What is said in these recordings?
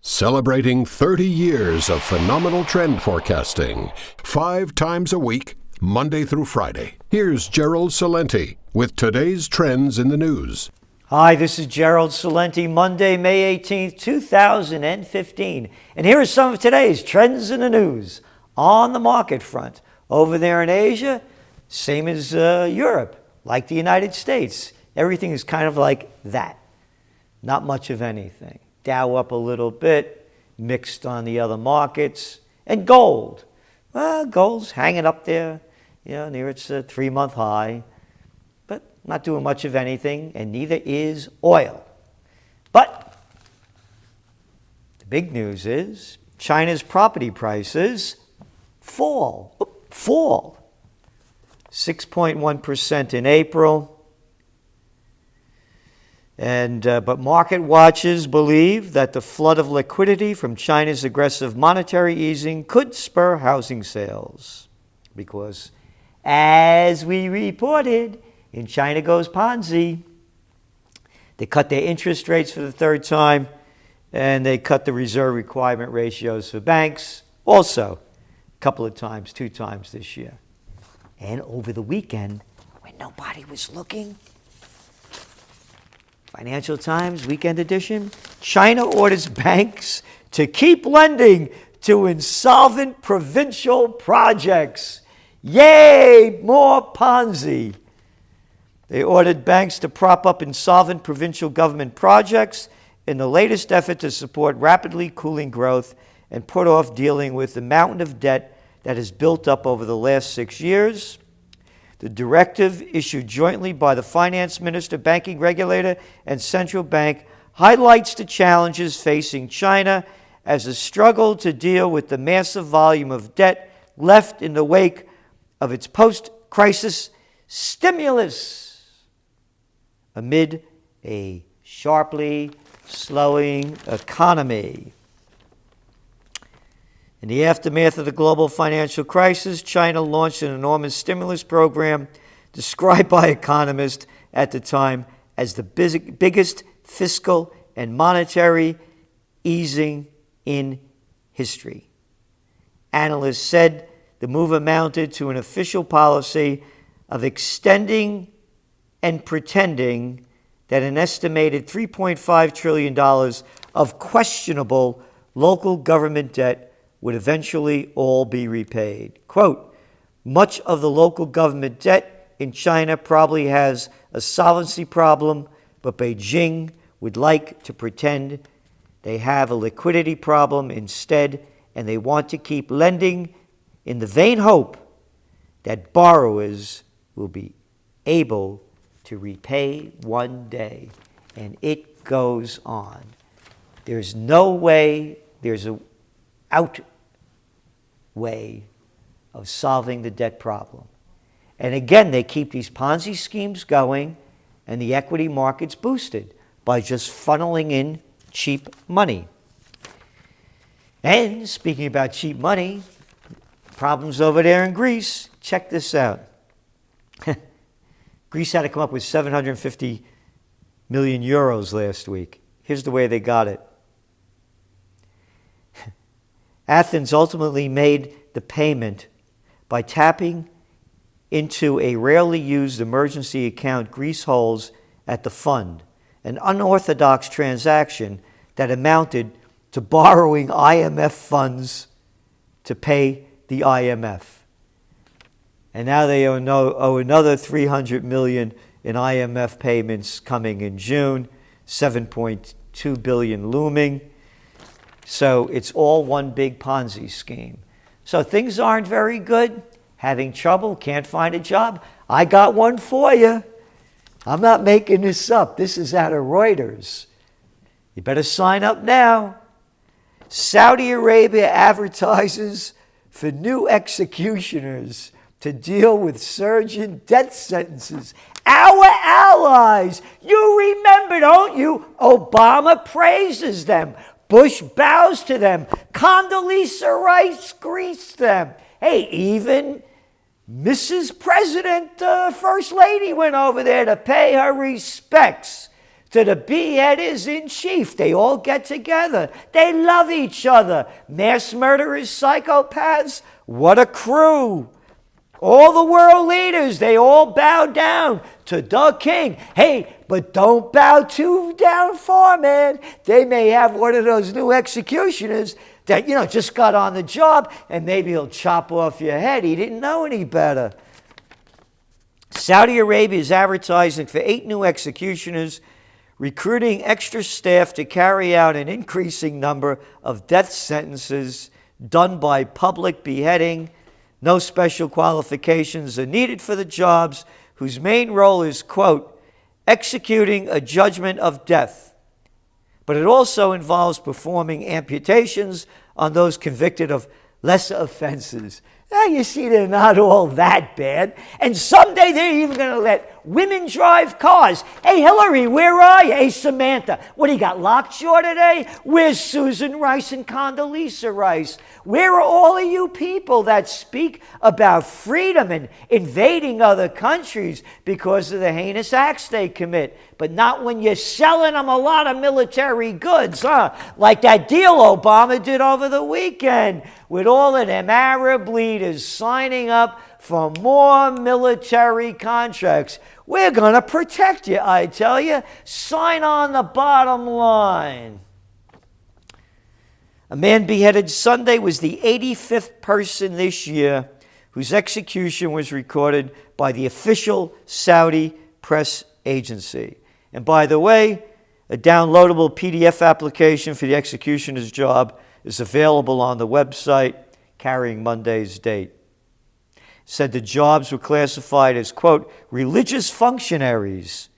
Celebrating 30 years of phenomenal trend forecasting, 5 times a week, Monday through Friday. Here's Gerald Celente with today's trends in the news. Hi, this is Gerald Celente, Monday, May 18th, 2015. And here are some of today's trends in the news. On the market front, over there in Asia, same as Europe, like the United States. Everything is kind of like that. Not much of anything. Dow up a little bit, mixed on the other markets. And gold. Well, gold's hanging up there, near its 3-month high. But not doing much of anything, and neither is oil. But the big news is China's property prices fall. 6.1% in April. But market watchers believe that the flood of liquidity from China's aggressive monetary easing could spur housing sales. Because, as we reported, in China goes Ponzi. They cut their interest rates for the third time, and they cut the reserve requirement ratios for banks also a couple of times, 2 times this year. And over the weekend, when nobody was looking, Financial Times, weekend edition, China orders banks to keep lending to insolvent provincial projects. Yay, more Ponzi. They ordered banks to prop up insolvent provincial government projects in the latest effort to support rapidly cooling growth and put off dealing with the mountain of debt that has built up over the last 6 years. The directive, issued jointly by the finance minister, banking regulator, and central bank, highlights the challenges facing China as a struggle to deal with the massive volume of debt left in the wake of its post-crisis stimulus amid a sharply slowing economy. In the aftermath of the global financial crisis, China launched an enormous stimulus program described by economists at the time as the biggest fiscal and monetary easing in history. Analysts said the move amounted to an official policy of extending and pretending that an estimated $3.5 trillion of questionable local government debt would eventually all be repaid. Quote, much of the local government debt in China probably has a solvency problem, but Beijing would like to pretend they have a liquidity problem instead, and they want to keep lending in the vain hope that borrowers will be able to repay one day. And it goes on. There's no way, there's a way of solving the debt problem. And again, they keep these Ponzi schemes going and the equity markets boosted by just funneling in cheap money. And speaking about cheap money, problems over there in Greece. Check this out. Greece had to come up with 750 million euros last week. Here's the way they got it. Athens ultimately made the payment by tapping into a rarely used emergency account Greece holds at the fund, an unorthodox transaction that amounted to borrowing IMF funds to pay the IMF. And now they owe another $300 million in IMF payments coming in June, $7.2 billion looming. So it's all one big Ponzi scheme. So things aren't very good. Having trouble, can't find a job. I got one for you. I'm not making this up. This is out of Reuters. You better sign up now. Saudi Arabia advertises for new executioners to deal with surging death sentences. Our allies. You remember, don't you? Obama praises them. Bush bows to them. Condoleezza Rice greets them. Hey, even Mrs. President, First Lady, went over there to pay her respects to the beheaders in chief. They all get together. They love each other. Mass murderers, psychopaths, what a crew. All the world leaders, they all bow down to the king. Hey, but don't bow too down far, man. They may have one of those new executioners that, just got on the job, and maybe he'll chop off your head. He didn't know any better. Saudi Arabia is advertising for 8 new executioners, recruiting extra staff to carry out an increasing number of death sentences done by public beheading. No special qualifications are needed for the jobs, whose main role is, quote, executing a judgment of death. But it also involves performing amputations on those convicted of lesser offenses. Now, you see, they're not all that bad. And someday they're even going to let women drive cars. Hey, Hillary, where are you? Hey, Samantha, what, do you got lockjaw today? Where's Susan Rice and Condoleezza Rice? Where are all of you people that speak about freedom and invading other countries because of the heinous acts they commit? But not when you're selling them a lot of military goods, huh? Like that deal Obama did over the weekend with all of them Arab leaders signing up for more military contracts. We're going to protect you, I tell you. Sign on the bottom line. A man beheaded Sunday was the 85th person this year whose execution was recorded by the official Saudi press agency. And by the way, a downloadable PDF application for the executioner's job is available on the website carrying Monday's date. It said the jobs were classified as, quote, religious functionaries,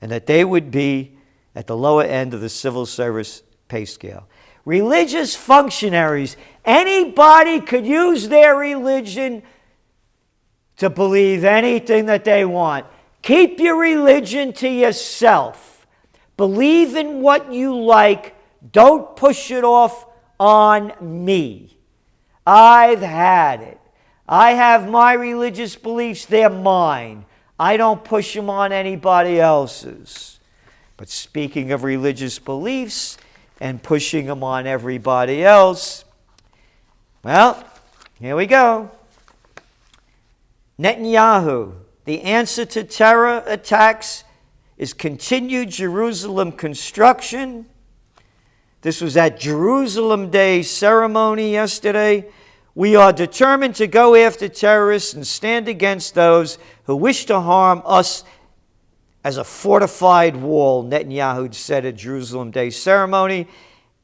and that they would be at the lower end of the civil service pay scale. Religious functionaries. Anybody could use their religion to believe anything that they want. Keep your religion to yourself. Believe in what you like. Don't push it off on me. I've had it. I have my religious beliefs. They're mine. I don't push them on anybody else's. But speaking of religious beliefs and pushing them on everybody else, well, here we go. Netanyahu, the answer to terror attacks is continued Jerusalem construction. This was at Jerusalem Day ceremony yesterday. We are determined to go after terrorists and stand against those who wish to harm us as a fortified wall, Netanyahu said at Jerusalem Day ceremony.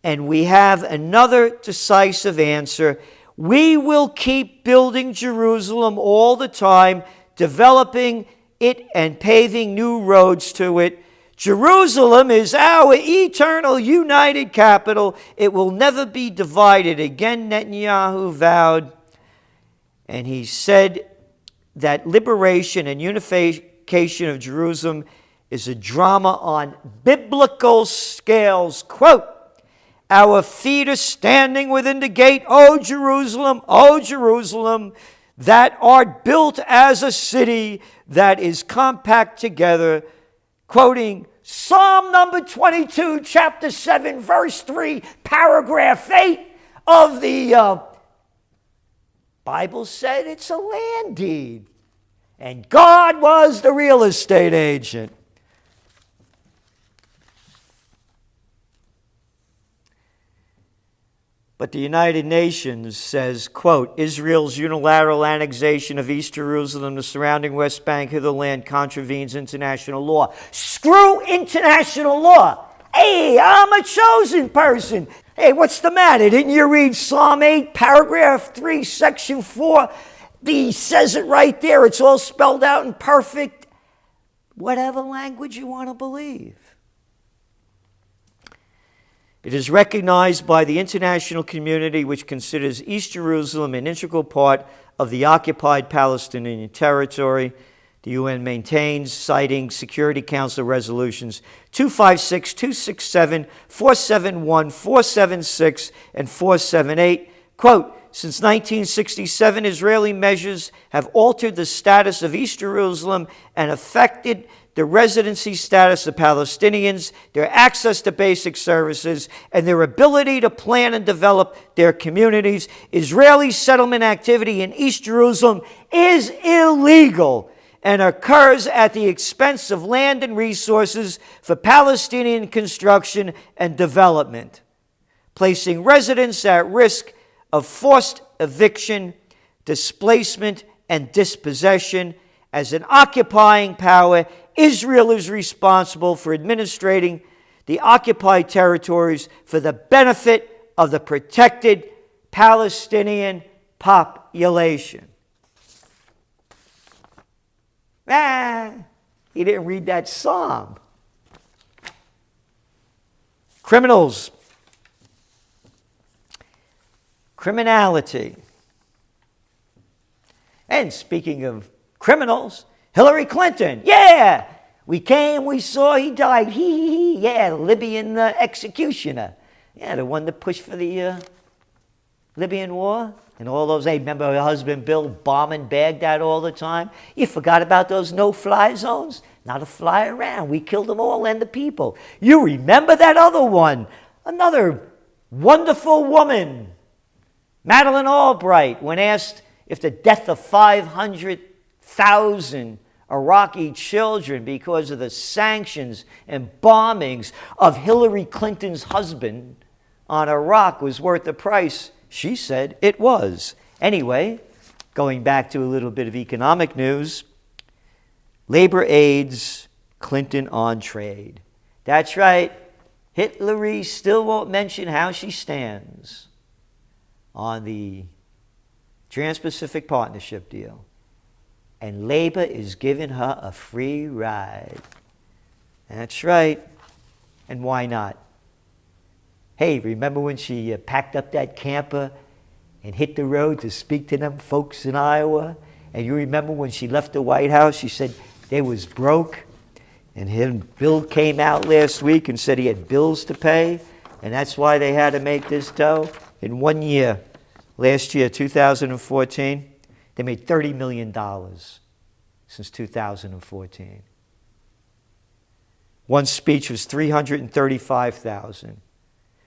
And we have another decisive answer. We will keep building Jerusalem all the time, developing it and paving new roads to it. Jerusalem is our eternal united capital. It will never be divided. Again, Netanyahu vowed, and he said that liberation and unification of Jerusalem is a drama on biblical scales. Quote, our feet are standing within the gate, O Jerusalem, that art built as a city that is compact together. Quoting Psalm number 22, chapter 7, verse 3, paragraph 8 of the Bible said it's a land deed. And God was the real estate agent. But the United Nations says, quote, Israel's unilateral annexation of East Jerusalem, the surrounding West Bank, hitherland contravenes international law. Screw international law. Hey, I'm a chosen person. Hey, what's the matter? Didn't you read Psalm 8, paragraph 3, section 4? He says it right there. It's all spelled out in perfect, whatever language you want to believe. It is recognized by the international community, which considers East Jerusalem an integral part of the occupied Palestinian territory. The UN maintains, citing Security Council resolutions 256, 267, 471, 476, and 478. Quote, since 1967, Israeli measures have altered the status of East Jerusalem and affected the residency status of Palestinians, their access to basic services, and their ability to plan and develop their communities. Israeli settlement activity in East Jerusalem is illegal and occurs at the expense of land and resources for Palestinian construction and development, placing residents at risk of forced eviction, displacement, and dispossession. As an occupying power, Israel is responsible for administrating the occupied territories for the benefit of the protected Palestinian population. He didn't read that psalm. Criminals. Criminality. And speaking of criminals, Hillary Clinton. Yeah! We came, we saw, he died. Yeah, the Libyan executioner. Yeah, the one that pushed for the Libyan war. And all those, hey, remember her husband Bill bombing Baghdad all the time? You forgot about those no-fly zones? Not a fly around. We killed them all and the people. You remember that other one? Another wonderful woman, Madeleine Albright, when asked if the death of 500,000 Iraqi children because of the sanctions and bombings of Hillary Clinton's husband on Iraq was worth the price, she said it was. Anyway, going back to a little bit of economic news, labor aids Clinton on trade. That's right, Hillary still won't mention how she stands on the Trans-Pacific Partnership deal. And labor is giving her a free ride. That's right. And why not? Hey, remember when she packed up that camper and hit the road to speak to them folks in Iowa? And you remember when she left the White House, she said they was broke? And Bill came out last week and said he had bills to pay, and that's why they had to make this dough. In 1 year, last year, 2014, they made $30 million since 2014. One speech was $335,000.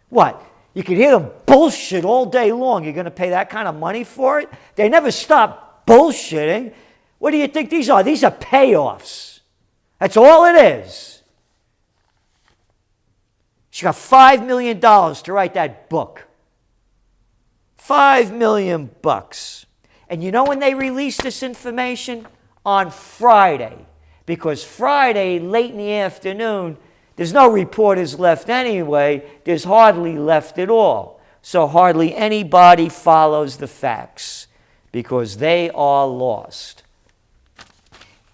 What? You can hear them bullshit all day long. You're going to pay that kind of money for it? They never stop bullshitting. What do you think these are? These are payoffs. That's all it is. She got $5 million to write that book. $5 million. And you know when they released this information? On Friday. Because Friday, late in the afternoon, there's no reporters left anyway. There's hardly left at all. So hardly anybody follows the facts because they are lost.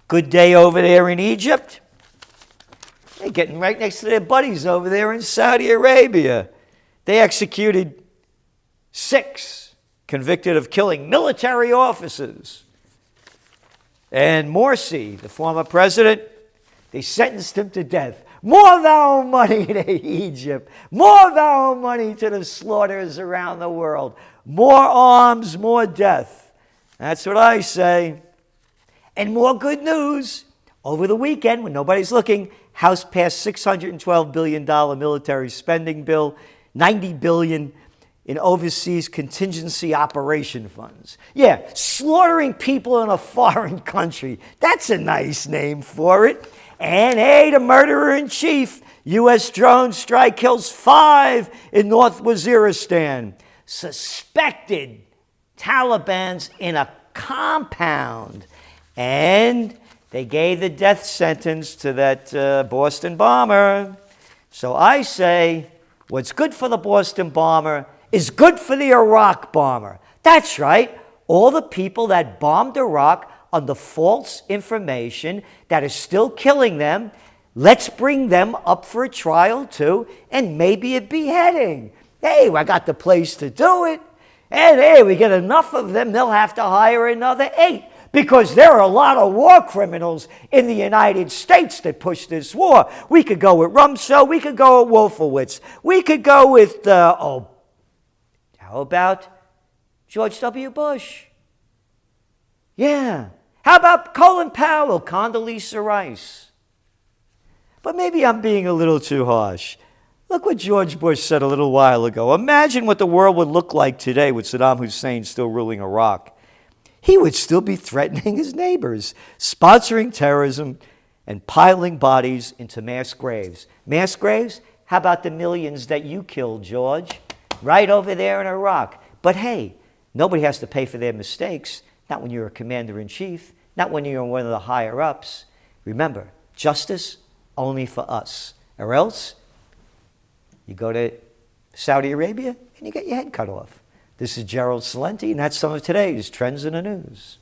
Good day over there in Egypt. They're getting right next to their buddies over there in Saudi Arabia. They executed 6 convicted of killing military officers. And Morsi, the former president, they sentenced him to death. More of our own money to Egypt. More of our own money to the slaughters around the world. More arms, more death. That's what I say. And more good news. Over the weekend, when nobody's looking, House passed $612 billion military spending bill, $90 billion in overseas contingency operation funds. Yeah, slaughtering people in a foreign country. That's a nice name for it. And hey, the murderer-in-chief, U.S. drone strike kills 5 in North Waziristan. Suspected Taliban's in a compound. And they gave the death sentence to that Boston bomber. So I say, what's good for the Boston bomber is good for the Iraq bomber. That's right. All the people that bombed Iraq under false information that is still killing them, let's bring them up for a trial too, and maybe a beheading. Hey, I got the place to do it. And hey, we get enough of them, they'll have to hire another 8. Because there are a lot of war criminals in the United States that push this war. We could go with Rumsfeld, we could go with Wolfowitz, we could go with, how about George W. Bush? Yeah. How about Colin Powell, Condoleezza Rice? But maybe I'm being a little too harsh. Look what George Bush said a little while ago. Imagine what the world would look like today with Saddam Hussein still ruling Iraq. He would still be threatening his neighbors, sponsoring terrorism, and piling bodies into mass graves. Mass graves? How about the millions that you killed, George? Right over there in Iraq. But hey, nobody has to pay for their mistakes. Not when you're a commander-in-chief. Not when you're one of the higher-ups. Remember, justice only for us. Or else, you go to Saudi Arabia and you get your head cut off. This is Gerald Celente, and that's some of today's Trends in the News.